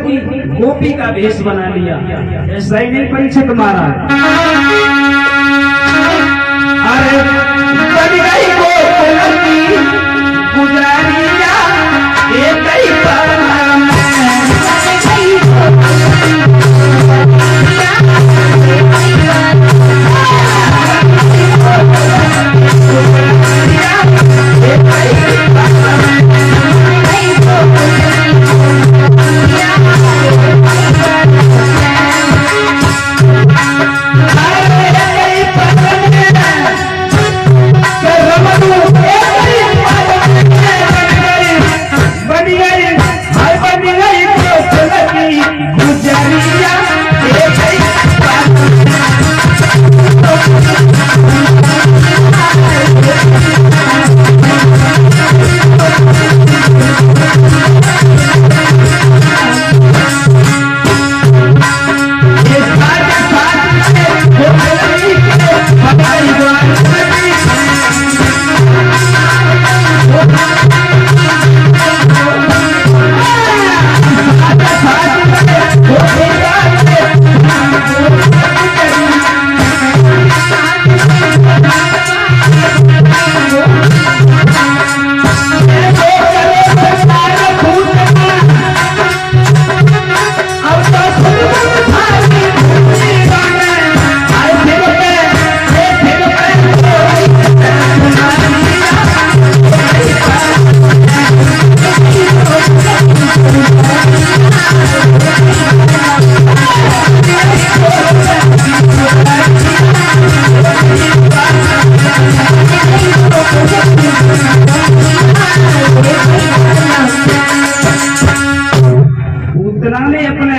की गोपी का वेश बना लिया। ऐसा ही नहीं परीक्षित महाराज, अरे बन गई गोकुल की पुजारिया एक ही पल में।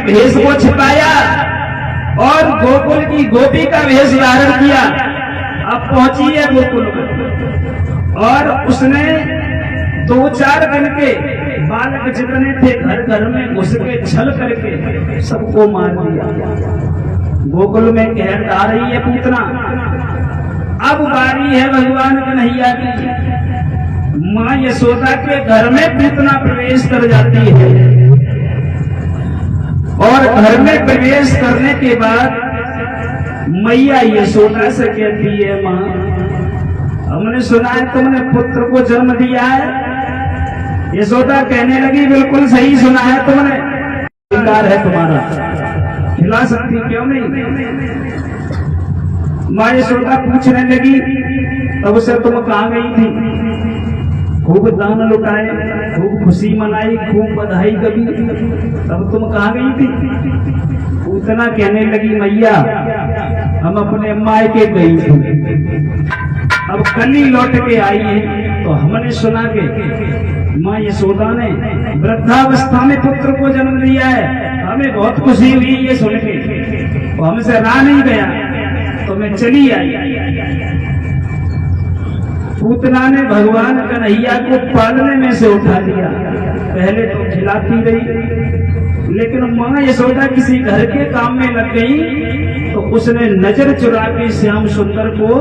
भेष को छिपाया और गोकुल की गोपी का वेश धारण किया। अब पहुंची है गोकुल में और उसने 2-4 दिन के बालक जितने थे घर घर में घुस के छल करके सबको मार दिया। गोकुल में कहर आ रही है पूतना। अब बारी है भगवान कन्हैया की। माँ यशोदा के घर में पूतना प्रवेश कर जाती है और घर में प्रवेश करने के बाद मैया यशोदा से कहती है, माँ हमने सुना है तुमने पुत्र को जन्म दिया है। यशोदा कहने लगी, बिल्कुल सही सुना है तुमने, अधिकार है तुम्हारा, खिला सकती क्यों नहीं। माँ यशोदा पूछने लगी, तब से तुम कहाँ गई थी? खूब दान लुटाए, खूब खुशी मनाई, खूब बधाई कभी, तब तुम कहाँ गई थी? उतना कहने लगी, मैया हम अपने मायके गई थी, अब कल ही लौट के आई है। तो हमने सुना के माँ यशोदा ने वृद्धावस्था में पुत्र को जन्म दिया है, हमें बहुत खुशी हुई ये सुन के, तो हमसे रहा नहीं गया तो मैं चली आई। पूतना ने भगवान कन्हैया को पालने में से उठा लिया। पहले तो खिलाती रही, लेकिन माँ यशोदा किसी घर के काम में लग गई तो उसने नजर चुरा के श्याम सुंदर को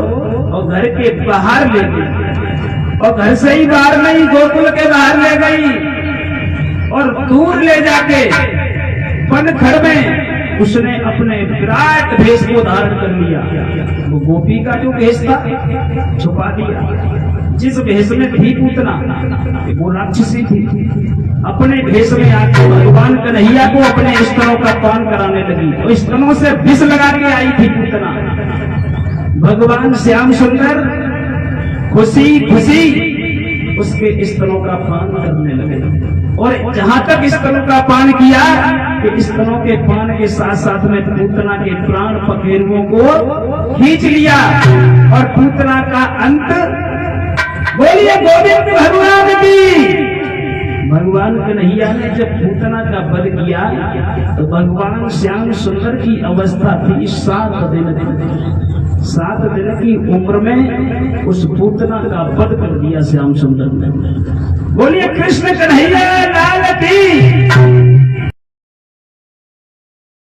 और घर के बाहर ले गई, और घर से ही बाहर नहीं गोकुल के बाहर ले गई और दूर ले जाके वनखड़ में उसने अपने विराट भेष को धारण कर लिया। वो गोपी का जो भेष था छुपा दिया। जिस भेष में थी पूतना वो राक्षसी थी। अपने भेष में आकर भगवान कन्हैया को अपने स्तनों का पान कराने लगी, तो स्तनों से विष लगा के आई थी पूतना। भगवान श्याम सुंदर खुशी खुशी उसके स्तनों का पान करने लगे, और जहां तक स्तनों का पान किया कि स्तनों के पान के साथ साथ में पूतना के प्राण पखेरुओं को खींच लिया और पूतना का अंत। बोलिए गोविंद भगवान की। भगवान कन्हैया ने जब पूतना का वध किया तो भगवान श्याम सुंदर की अवस्था थी 7 दिन। 7 दिन की उम्र में उस पूतना का वध कर दिया श्याम सुंदर ने। बोलिए कृष्ण कन्हैया लाल की।